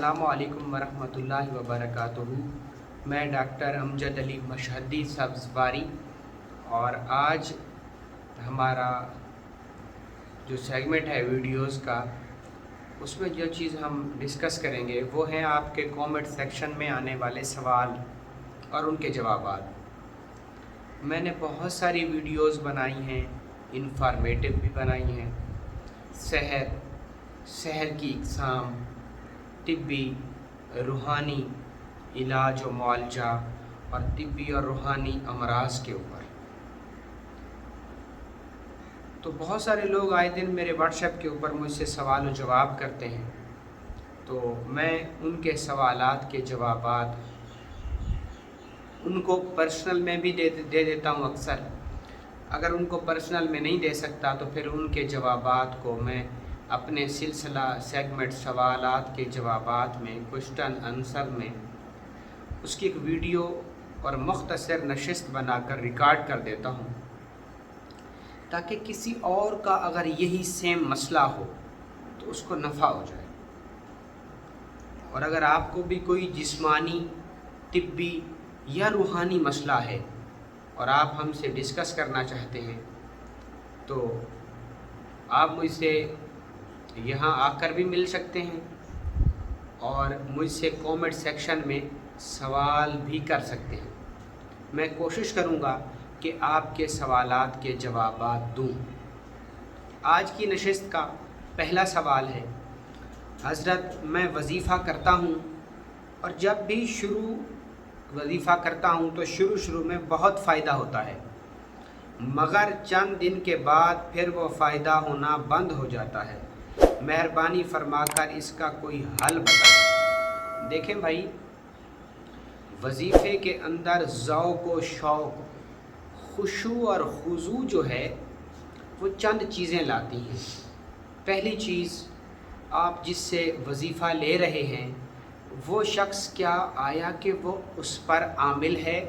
अस्सलामु अलैकुम वरहमतुल्लाहि वबरकातुहू। मैं डॉक्टर अमजद अली मशहदी सब्ज़वारी और आज हमारा जो सेगमेंट है वीडियोस का, उसमें जो चीज़ हम डिस्कस करेंगे वो हैं आपके कमेंट सेक्शन में आने वाले सवाल और उनके जवाबात। मैंने बहुत सारी वीडियोस बनाई हैं, इंफॉर्मेटिव भी बनाई हैं, शहर की इक़साम, तिब्बी, रूहानी इलाज व मुआलजा और तिब्बी और रूहानी अमराज़ के ऊपर। तो बहुत सारे लोग आए दिन मेरे व्हाट्सएप के ऊपर मुझसे सवाल और जवाब करते हैं, तो मैं उनके सवालात के जवाबात उनको पर्सनल में भी दे देता हूँ अक्सर। अगर उनको पर्सनल में नहीं दे सकता तो फिर उनके जवाबात को मैं अपने सिलसिला सेगमेंट सवालात के जवाबात में, क्वेश्चन आंसर में, उसकी एक वीडियो और मुख्तसर नशिस्त बनाकर रिकॉर्ड कर देता हूँ, ताकि किसी और का अगर यही सेम मसला हो तो उसको नफ़ा हो जाए। और अगर आपको भी कोई जिस्मानी, तिब्बी या रूहानी मसला है और आप हमसे डिस्कस करना चाहते हैं, तो आप मुझसे यहाँ आकर भी मिल सकते हैं और मुझसे कमेंट सेक्शन में सवाल भी कर सकते हैं। मैं कोशिश करूँगा कि आपके सवालात के जवाबात दूँ। आज की नशिस्त का पहला सवाल है, हज़रत मैं वज़ीफ़ा करता हूँ और जब भी वज़ीफ़ा करता हूँ तो शुरू में बहुत फ़ायदा होता है, मगर चंद दिन के बाद फिर वो फ़ायदा होना बंद हो जाता है। मेहरबानी फरमाकर इसका कोई हल बताएं। देखें भाई, वज़ीफ़े के अंदर ज़ौक़ व शौक़, खुशू और खुजू जो है वो चंद चीज़ें लाती हैं। पहली चीज़, आप जिससे वज़ीफ़ा ले रहे हैं वो शख्स क्या आया कि वो उस पर आमिल है,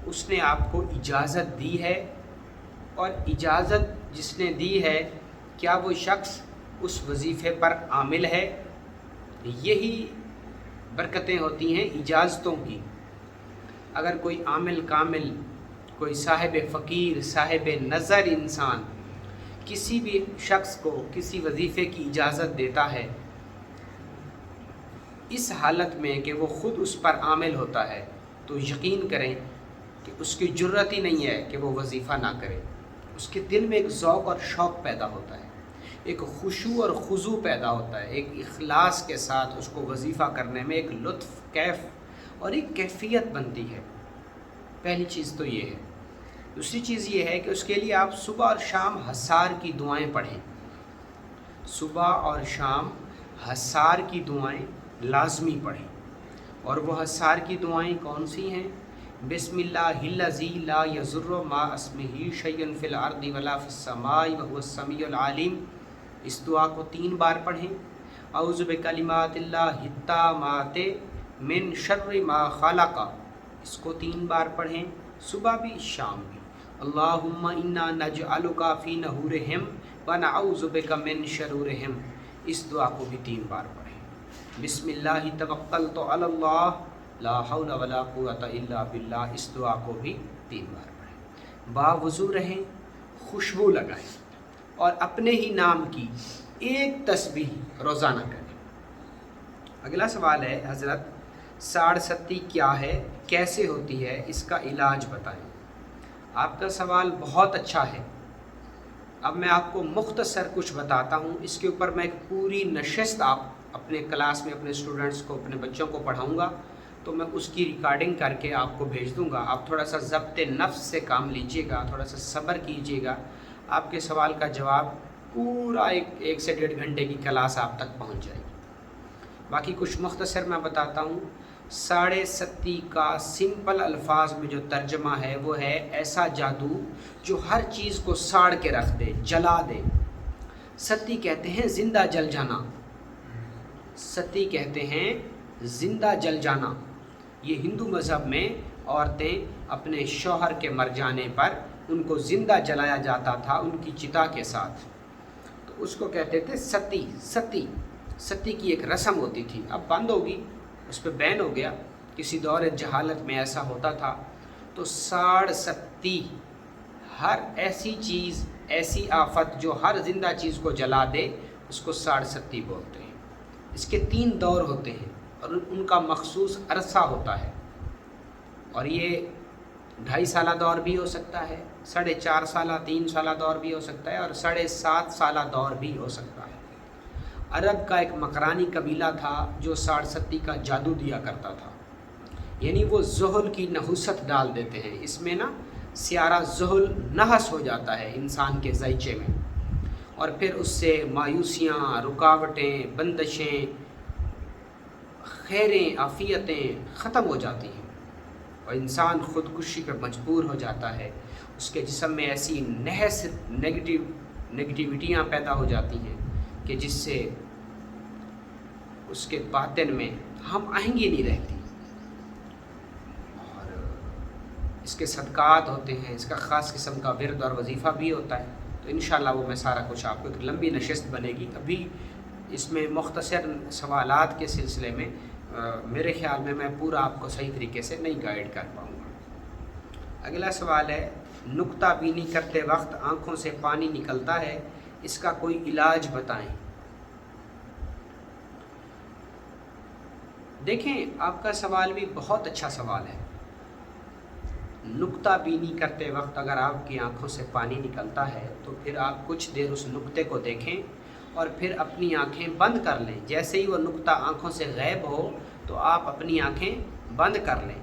उसने आपको इजाज़त दी है, और इजाज़त जिसने दी है क्या वो शख्स उस वज़ीफ़े पर आमिल है। यही बरकतें होती हैं इजाज़तों की। अगर कोई आमिल कामिल, कोई साहिब फ़कीर, साहिब नज़र इंसान किसी भी शख्स को किसी वज़ीफ़े की इजाज़त देता है, इस हालत में कि वो ख़ुद उस पर आमिल होता है, तो यकीन करें कि उसकी जुर्रत ही नहीं है कि वो वज़ीफ़ा ना करे। उसके दिल में एक ज़ौक़ और शौक़ पैदा होता है, एक खुशू और खुजू पैदा होता है, एक इखलास के साथ उसको वज़ीफ़ा करने में एक लुत्फ़, कैफ़ और एक कैफ़ियत बनती है। पहली चीज़ तो ये है। दूसरी चीज़ ये है कि उसके लिए आप सुबह और शाम हसार की दुआएं पढ़ें। सुबह और शाम हसार की दुआएं लाजमी पढ़ें। और वो हसार की दुआएं कौन सी हैं? बिस्मिल्लाहिल्लज़ी ला यज़ुर्रु मा अस्मिही शय्युन फ़िल अर्दि वला फ़िस समाई व हुवस समीउल अलीम। इस दुआ को 3 बार पढ़ें। औज़ु बिकलिमातिल्लाहि ताम्माति मिन शर्रि मा खलक़, इसको 3 बार पढ़ें, सुबह भी शाम भी। अल्लाहुम्मा इन्ना नजअलुका फ़ी नहूरिहिम व नऊज़ु बिका मिन शरूरिहिम, इस दुआ को भी 3 बार पढ़ें। बिस्मिल्लाहि तवक्कलतु अलल्लाह ला हौला वला कुव्वता इल्ला बिल्लाह, इस दुआ को भी 3 बार पढ़ें। बावुज़ू रहें, खुशबू लगाएं और अपने ही नाम की एक तस्बीह रोज़ाना करें। अगला सवाल है, हज़रत साड़ सत्ती क्या है, कैसे होती है, इसका इलाज बताएं। आपका सवाल बहुत अच्छा है। अब मैं आपको मुख्तसर कुछ बताता हूँ। इसके ऊपर मैं एक पूरी नशिस्त आप अपने क्लास में अपने स्टूडेंट्स को, अपने बच्चों को पढ़ाऊँगा, तो मैं उसकी रिकॉर्डिंग करके आपको भेज दूँगा। आप थोड़ा सा ज़ब्त नफ्स से काम लीजिएगा, थोड़ा सा सब्र कीजिएगा। आपके सवाल का जवाब पूरा एक से 1.5 घंटे की क्लास आप तक पहुँच जाएगी। बाकी कुछ मुख्तसर मैं बताता हूँ। साढ़े सत्ती का सिंपल अल्फाज में जो तर्जमा है वो है ऐसा जादू जो हर चीज़ को साड़ के रख दे, जला दे। सत्ती कहते हैं ज़िंदा जल जाना। सती कहते हैं ज़िंदा जल जाना। ये हिंदू मज़हब में औरतें अपने शौहर के मर जाने पर उनको ज़िंदा जलाया जाता था उनकी चिता के साथ, तो उसको कहते थे सती। सती सत्ती की एक रस्म होती थी, अब बंद होगी, उस पर बैन हो गया। किसी दौर जहालत में ऐसा होता था। तो साड़ सत्ती, हर ऐसी चीज़, ऐसी आफत जो हर जिंदा चीज़ को जला दे, उसको साड़ सत्ती बोलते हैं। इसके 3 दौर होते हैं और उनका मखसूस अरसा होता है। और ये 2.5 साला दौर भी हो सकता है, 4.5 साला 3 साला दौर भी हो सकता है, और 7.5 साला दौर भी हो सकता है। अरब का एक मकरानी कबीला था जो साड़ सत्ती का जादू दिया करता था। यानी वो ज़ुहल की नहुसत डाल देते हैं, इसमें ना सियारा ज़ुहल नहस हो जाता है इंसान के ज़ैचे में, और फिर उससे मायूसियाँ, रुकावटें, बंदिशें, खैरें, आफ़ियतें ख़त्म हो जाती हैं और इंसान ख़ुदकुशी पर मजबूर हो जाता है। उसके जिस्म में ऐसी नहस नेगेटिविटियाँ पैदा हो जाती हैं कि जिससे उसके बातिन में हम आहंगी नहीं रहती। और इसके सदक़ात होते हैं, इसका ख़ास किस्म का विरद और वजीफ़ा भी होता है। तो इंशाअल्लाह वो मैं सारा कुछ आपको, एक लंबी नशिस्त बनेगी। अभी इसमें मुख्तसर सवालात के सिलसिले में मेरे ख़्याल में मैं पूरा आपको सही तरीके से नहीं गाइड कर पाऊँगा। अगला सवाल है, नुक्ता बीनी करते वक्त आँखों से पानी निकलता है, इसका कोई इलाज बताएं। देखें, आपका सवाल भी बहुत अच्छा सवाल है। नुक्ता बीनी करते वक्त अगर आपकी आंखों से पानी निकलता है तो फिर आप कुछ देर उस नुक्ते को देखें और फिर अपनी आंखें बंद कर लें। जैसे ही वो नुक्ता आंखों से गायब हो तो आप अपनी आंखें बंद कर लें।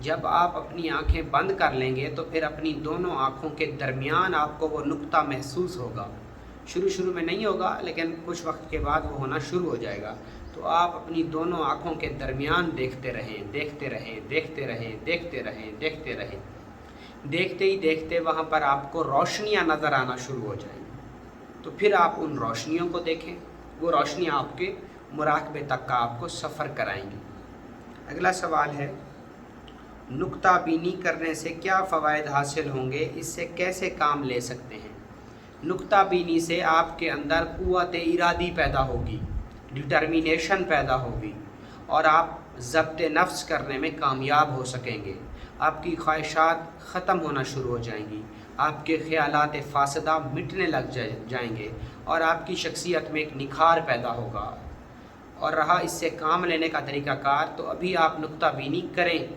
जब आप अपनी आंखें बंद कर लेंगे तो फिर अपनी दोनों आंखों के दरमियान आपको वो नुक्ता महसूस होगा। शुरू में नहीं होगा, लेकिन कुछ वक्त के बाद वो होना शुरू हो जाएगा। तो आप अपनी दोनों आँखों के दरमियान देखते रहें, देखते रहें, देखते रहें, देखते रहें, देखते रहें। देखते ही देखते वहाँ पर आपको रोशनियाँ नज़र आना शुरू हो जाएंगी। तो फिर आप उन रोशनियों को देखें, वो रोशनियाँ आपके मुराकबे तक का आपको सफ़र कराएंगी। अगला सवाल है, नुक्ता बीनी करने से क्या फ़वाइद हासिल होंगे, इससे कैसे काम ले सकते हैं? नुक्ता बीनी से आपके अंदर क़ुव्वत इरादी पैदा होगी, डिटर्मिनेशन पैदा होगी और आप ज़ब्त नफ्स करने में कामयाब हो सकेंगे। आपकी ख्वाहिशात ख़त्म होना शुरू हो जाएंगी, आपके ख़यालात फासदा मिटने लग जाएंगे और आपकी शख्सियत में एक निखार पैदा होगा। और रहा इससे काम लेने का तरीक़ाकार, तो अभी आप नुक्ता बीनी करें।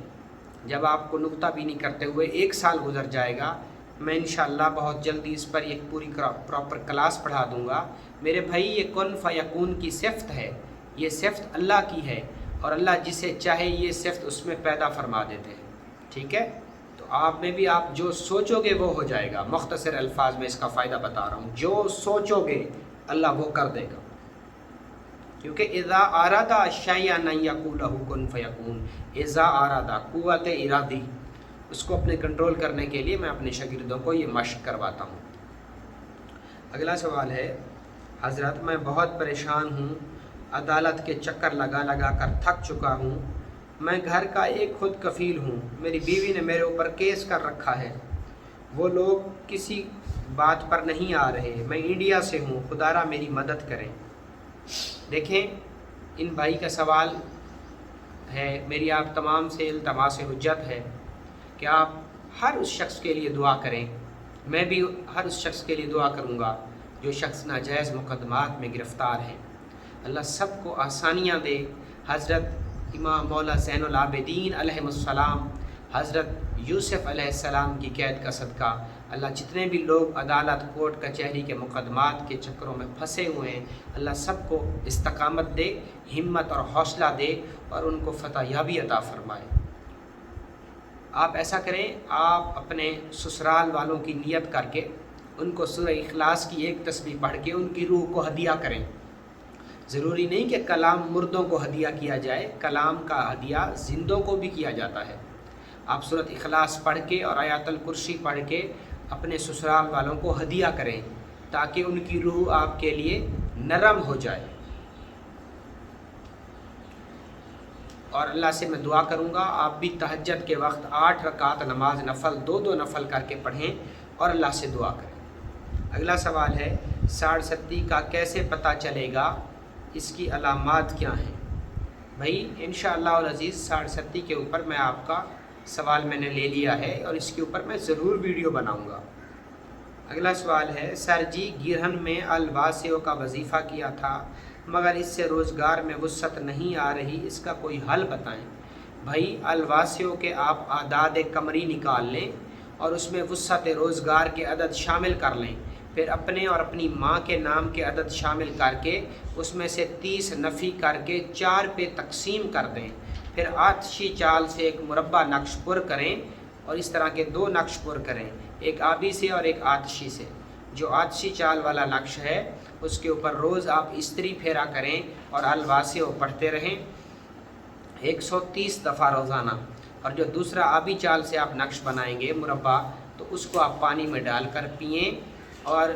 जब आपको नुक्ता बीनी करते हुए 1 साल गुजर जाएगा, मैं इंशाअल्लाह बहुत जल्दी इस पर एक पूरी प्रॉपर क्लास पढ़ा दूँगा। मेरे भाई, ये कुन फ़यकून की सिफ़त है, ये सिफ़त अल्लाह की है और अल्लाह जिसे चाहे ये सिफ़त उसमें पैदा फरमा देते हैं। ठीक है, तो आप में भी आप जो सोचोगे वो हो जाएगा। मुख्तसर अल्फाज में इसका फ़ायदा बता रहा हूँ, जो सोचोगे अल्लाह वो कर देगा, क्योंकि इज़ा आरादा शैअन अन यक़ूल लहू कुन फ़यकून। इज़ा आरादा, क़ुव्वत इरादी, उसको अपने कंट्रोल करने के लिए मैं अपने शागिर्दों को ये मश्क करवाता हूँ। अगला सवाल है, हज़रत मैं बहुत परेशान हूँ, अदालत के चक्कर लगा लगा कर थक चुका हूँ। मैं घर का एक खुद कफ़ील हूँ, मेरी बीवी ने मेरे ऊपर केस कर रखा है, वो लोग किसी बात पर नहीं आ रहे। मैं इंडिया से हूँ, खुदारा मेरी मदद करें। देखें, इन भाई का सवाल है, मेरी आप तमाम से इल्तमास हुज्जत है कि आप हर उस शख्स के लिए दुआ करें। मैं भी हर उस शख्स के लिए दुआ करूँगा जो शख्स नाजायज़ मुकदमात में गिरफ़्तार हैं। अल्लाह सबको आसानियाँ दे। हज़रत इमाम मौला ज़ैनुल आबिदीन अलैहिस्सलाम, हज़रत यूसुफ़ अलैहिस्सलाम की कैद का सदका अल्लाह जितने भी लोग अदालत, कोर्ट, कचहरी के मुकदमात के चक्करों में फंसे हुए हैं, अल्लाह सबको इस्तकामत दे, हिम्मत और हौसला दे और उनको फ़तह याबी अता फ़रमाए। आप ऐसा करें, आप अपने ससुराल वालों की नियत करके उनको सूरह इखलास की एक तस्बीह पढ़ के उनकी रूह को हदिया करें। ज़रूरी नहीं कि कलाम मुर्दों को हदिया किया जाए, कलाम का हदिया जिंदों को भी किया जाता है। आप सूरत इखलास पढ़ के और आयातुल कुर्सी पढ़ के अपने ससुराल वालों को हदिया करें ताकि उनकी रूह आपके लिए नरम हो जाए। और अल्लाह से मैं दुआ करूँगा आप भी तहज्जुद के वक्त 8 रकात नमाज नफल 2-2 नफल करके पढ़ें और अल्लाह से दुआ करें। अगला सवाल है, साड़ सत्ती का कैसे पता चलेगा اس کی علامات کیا ہیں؟ بھائی انشاءاللہ العزیز 7:30 کے اوپر میں آپ کا سوال میں نے لے لیا ہے اور اس کے اوپر میں ضرور ویڈیو بناؤں گا۔ اگلا سوال ہے، سر جی گرہن میں الواسیوں کا وظیفہ کیا تھا مگر اس سے روزگار میں وسعت نہیں آ رہی، اس کا کوئی حل بتائیں۔ بھائی الواسیوں کے آپ اعداد قمری نکال لیں اور اس میں وسعت روزگار کے عدد شامل کر لیں، پھر اپنے اور اپنی ماں کے نام کے عدد شامل کر کے اس میں سے 30 نفی کر کے 4 پہ تقسیم کر دیں، پھر آتشی چال سے ایک مربع نقش پر کریں اور اس طرح کے 2 نقش پر کریں، ایک آبی سے اور ایک آتشی سے۔ جو آتشی چال والا نقش ہے اس کے اوپر روز آپ استری پھیرا کریں اور الواسیہ پڑھتے رہیں 130 دفعہ روزانہ، اور جو دوسرا آبی چال سے آپ نقش بنائیں گے مربع، تو اس کو آپ پانی میں ڈال کر پئیں، اور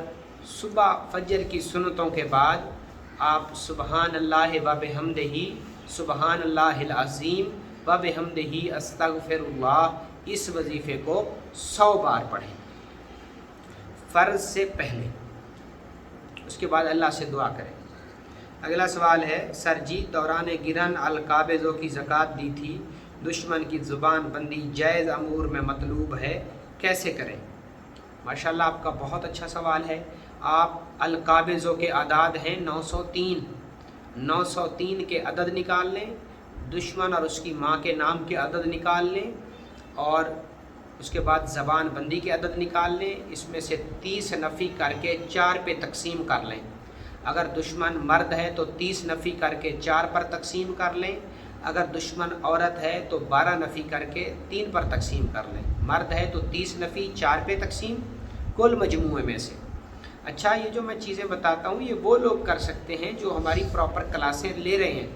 صبح فجر کی سنتوں کے بعد آپ سبحان اللہ و بحمدہ، سبحان اللہ العظیم و بحمدہ استغفر اللہ، اس وظیفے کو 100 بار پڑھیں فرض سے پہلے، اس کے بعد اللہ سے دعا کریں۔ اگلا سوال ہے، سر جی دوران گرہن القابضوں کی زکوٰۃ دی تھی، دشمن کی زبان بندی جائز امور میں مطلوب ہے، کیسے کریں؟ ماشاءاللہ آپ کا بہت اچھا سوال ہے۔ آپ القابضوں کے اعداد ہیں 903، 903 کے عدد نکال لیں، دشمن اور اس کی ماں کے نام کے عدد نکال لیں، اور اس کے بعد زبان بندی کے عدد نکال لیں، اس میں سے 30 نفی کر کے 4 پہ تقسیم کر لیں۔ اگر دشمن مرد ہے تو 30 نفی کر کے 4 پر تقسیم کر لیں، اگر دشمن عورت ہے تو 12 نفی کر کے 3 پر تقسیم کر لیں، مرد ہے تو 30 نفی 4 پہ تقسیم کل مجموعے میں سے۔ اچھا یہ جو میں چیزیں بتاتا ہوں یہ وہ لوگ کر سکتے ہیں جو ہماری پراپر کلاسیں لے رہے ہیں،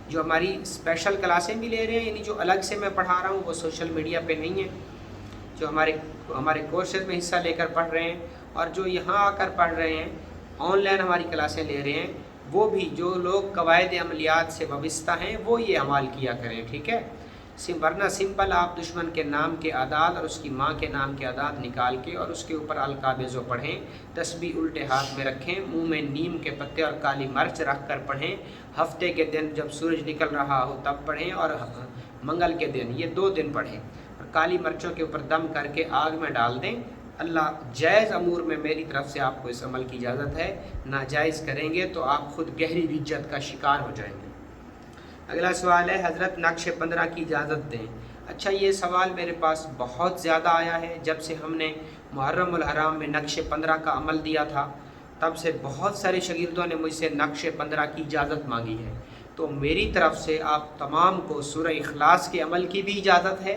جو ہماری اسپیشل کلاسیں بھی لے رہے ہیں، یعنی جو الگ سے میں پڑھا رہا ہوں وہ سوشل میڈیا پہ نہیں ہے، جو ہمارے کورسز میں حصہ لے کر پڑھ رہے ہیں اور جو یہاں آ کر پڑھ رہے ہیں، آن لائن ہماری کلاسیں لے رہے ہیں، وہ بھی جو لوگ قواعد عملیات سے وابستہ ہیں وہ یہ عمل کیا کریں، ٹھیک ہے؟ ورنہ سمپل آپ دشمن کے نام کے اعداد اور اس کی ماں کے نام کے اعداد نکال کے اور اس کے اوپر القابضوں پڑھیں، تسبیح الٹے ہاتھ میں رکھیں، منہ میں نیم کے پتے اور کالی مرچ رکھ کر پڑھیں، ہفتے کے دن جب سورج نکل رہا ہو تب پڑھیں، اور منگل کے دن، یہ 2 دن پڑھیں، اور کالی مرچوں کے اوپر دم کر کے آگ میں ڈال دیں۔ اللہ جائز امور میں میری طرف سے آپ کو اس عمل کی اجازت ہے، ناجائز کریں گے تو آپ خود گہری رجت کا شکار ہو جائیں گے۔ اگلا سوال ہے، حضرت نقش 15 کی اجازت دیں۔ اچھا یہ سوال میرے پاس بہت زیادہ آیا ہے، جب سے ہم نے محرم الحرام میں نقش 15 کا عمل دیا تھا تب سے بہت سارے شاگردوں نے مجھ سے نقش 15 کی اجازت مانگی ہے، تو میری طرف سے آپ تمام کو سورہ اخلاص کے عمل کی بھی اجازت ہے،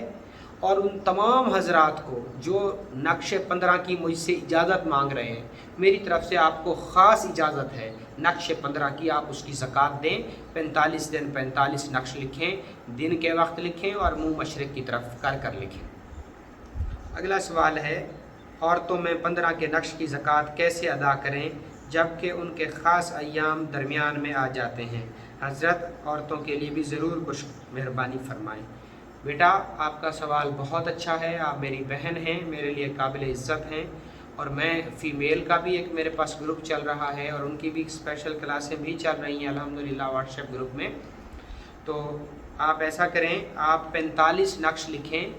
اور ان تمام حضرات کو جو نقش 15 کی مجھ سے اجازت مانگ رہے ہیں، میری طرف سے آپ کو خاص اجازت ہے نقش 15 کی، آپ اس کی زکوٰۃ دیں، 45 دن 45 نقش لکھیں، دن کے وقت لکھیں اور منہ مشرق کی طرف کر لکھیں۔ اگلا سوال ہے، عورتوں میں 15 کے نقش کی زکوٰۃ کیسے ادا کریں جبکہ ان کے خاص ایام درمیان میں آ جاتے ہیں؟ حضرت عورتوں کے لیے بھی ضرور کچھ مہربانی فرمائیں۔ بیٹا آپ کا سوال بہت اچھا ہے، آپ میری بہن ہیں، میرے لیے قابل عزت ہیں، اور میں فیمیل کا بھی ایک میرے پاس گروپ چل رہا ہے اور ان کی بھی اسپیشل کلاسیں بھی چل رہی ہیں الحمدللہ واٹس ایپ گروپ میں۔ تو آپ ایسا کریں، آپ 45 نقش لکھیں،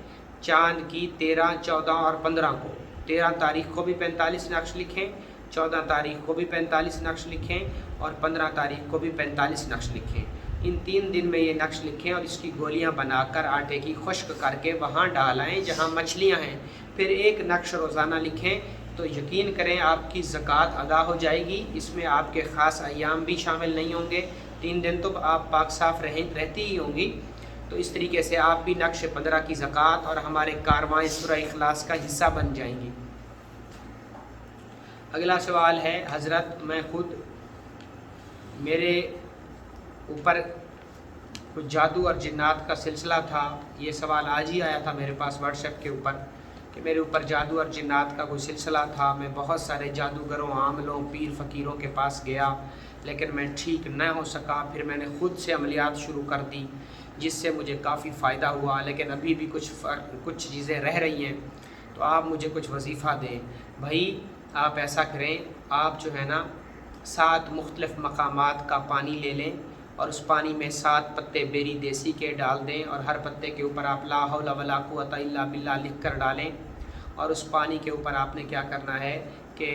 چاند کی 13، 14 اور 15 کو، 13 تاریخ کو بھی 45 نقش لکھیں، 14 تاریخ کو بھی 45 نقش لکھیں، اور 15 تاریخ کو بھی 45 نقش لکھیں۔ ان 3 دن میں یہ نقش لکھیں اور اس کی گولیاں بنا کر آٹے کی خشک کر کے وہاں ڈالائیں جہاں مچھلیاں ہیں، پھر ایک نقش روزانہ لکھیں، تو یقین کریں آپ کی زکوٰۃ ادا ہو جائے گی۔ اس میں آپ کے خاص ایام بھی شامل نہیں ہوں گے، 3 دن تو آپ پاک صاف رہتی ہی ہوں گی، تو اس طریقے سے آپ بھی نقش 15 کی زکوٰۃ اور ہمارے کارواں سورہ اخلاص کا حصہ بن جائیں گی۔ اگلا سوال ہے، حضرت میں خود، میرے اوپر کچھ جادو اور جنات کا سلسلہ تھا، یہ سوال آج ہی آیا تھا میرے پاس واٹس ایپ کے اوپر کہ میرے اوپر جادو اور جنات کا کوئی سلسلہ تھا، میں بہت سارے جادوگروں، عاملوں، پیر فقیروں کے پاس گیا لیکن میں ٹھیک نہ ہو سکا، پھر میں نے خود سے عملیات شروع کر دی جس سے مجھے کافی فائدہ ہوا، لیکن ابھی بھی کچھ چیزیں رہ رہی ہیں، تو آپ مجھے کچھ وظیفہ دیں۔ بھائی آپ ایسا کریں، آپ جو ہے نا 7 मुख्तलिफ़ मकामात का पानी ले लें और उस पानी में 7 पत्ते बेरी देसी के डाल दें और हर पत्ते के ऊपर आप ला हौला वला कुव्वता इल्ला बिल्लाह लिख कर डालें। और उस पानी के ऊपर आपने क्या करना है कि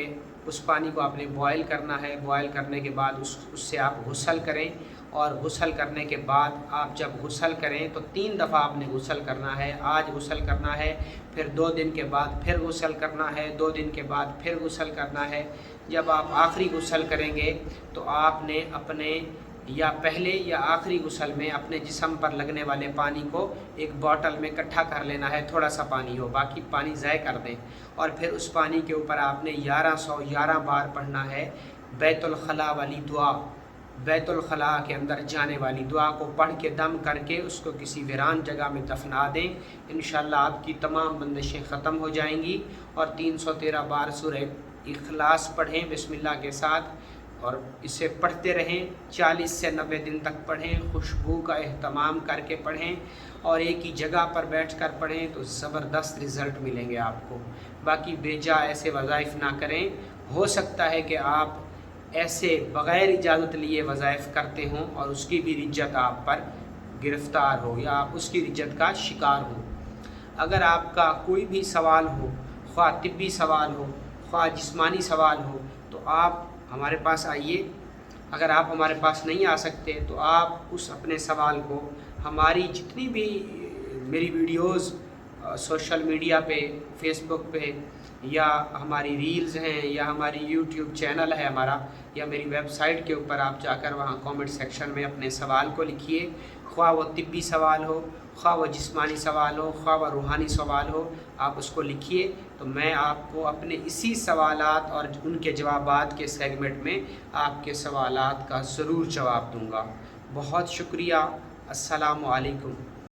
उस पानी को आपने बॉयल करना है। बॉयल करने के बाद उससे आप गुस्ल करें और गुस्ल करने के बाद आप जब गुस्ल करें तो 3 दफ़ा आपने गुस्ल करना है। आज गुस्ल करना है, फिर 2 दिन के बाद फिर गुस्ल करना है, 2 दिन के बाद फिर गुस्ल करना है। जब आप आखिरी गुस्ल करेंगे तो आपने अपने या पहले या आखिरी गुस्ल में अपने जिस्म पर लगने वाले पानी को एक बोतल में इकट्ठा कर लेना है, थोड़ा सा पानी हो, बाकी पानी ज़ाय कर दें। और फिर उस पानी के ऊपर आपने 1111 बार पढ़ना है बैतुल खला वाली दुआ। बैतुल खला के अंदर जाने वाली दुआ को पढ़ के दम करके उसको किसी वीरान जगह में दफना दें। इंशाअल्लाह आपकी तमाम बंदिशें ख़त्म हो जाएंगी। और 313 बार सूरह इखलास पढ़ें बिस्मिल्लाह के साथ और इसे पढ़ते रहें। 40 से 90 दिन तक पढ़ें, खुशबू का एहतमाम करके पढ़ें और एक ही जगह पर बैठकर पढ़ें तो ज़बरदस्त रिज़ल्ट मिलेंगे आपको। बाकी बेजा ऐसे वज़ाइफ ना करें। हो सकता है कि आप ऐसे बग़ैर इजाज़त लिए वज़ाइफ करते हों और उसकी भी रिज्जत आप पर गिरफ़्तार हो या आप उसकी रिज्जत का शिकार हो। अगर आपका कोई भी सवाल हो, ख्वाह तिब्बी सवाल हो, ख्वाह जिस्मानी सवाल हो, तो आप हमारे पास आइए। अगर आप हमारे पास नहीं आ सकते तो आप उस अपने सवाल को हमारी जितनी भी मेरी वीडियोज़ सोशल मीडिया पे, फेसबुक पे या हमारी रील्स हैं या हमारी यूट्यूब चैनल है हमारा या मेरी वेबसाइट के ऊपर आप जाकर वहाँ कमेंट सेक्शन में अपने सवाल को लिखिए। ख्वाह वो तिब्बी सवाल हो, ख्वाह वो जिस्मानी सवाल हो, ख्वाह वो रूहानी सवाल हो, आप उसको लिखिए तो मैं आपको अपने इसी सवालात और उनके जवाबात के सेगमेंट में आपके सवालात का ज़रूर जवाब दूँगा। बहुत शुक्रिया। अस्सलामु अलैकुम।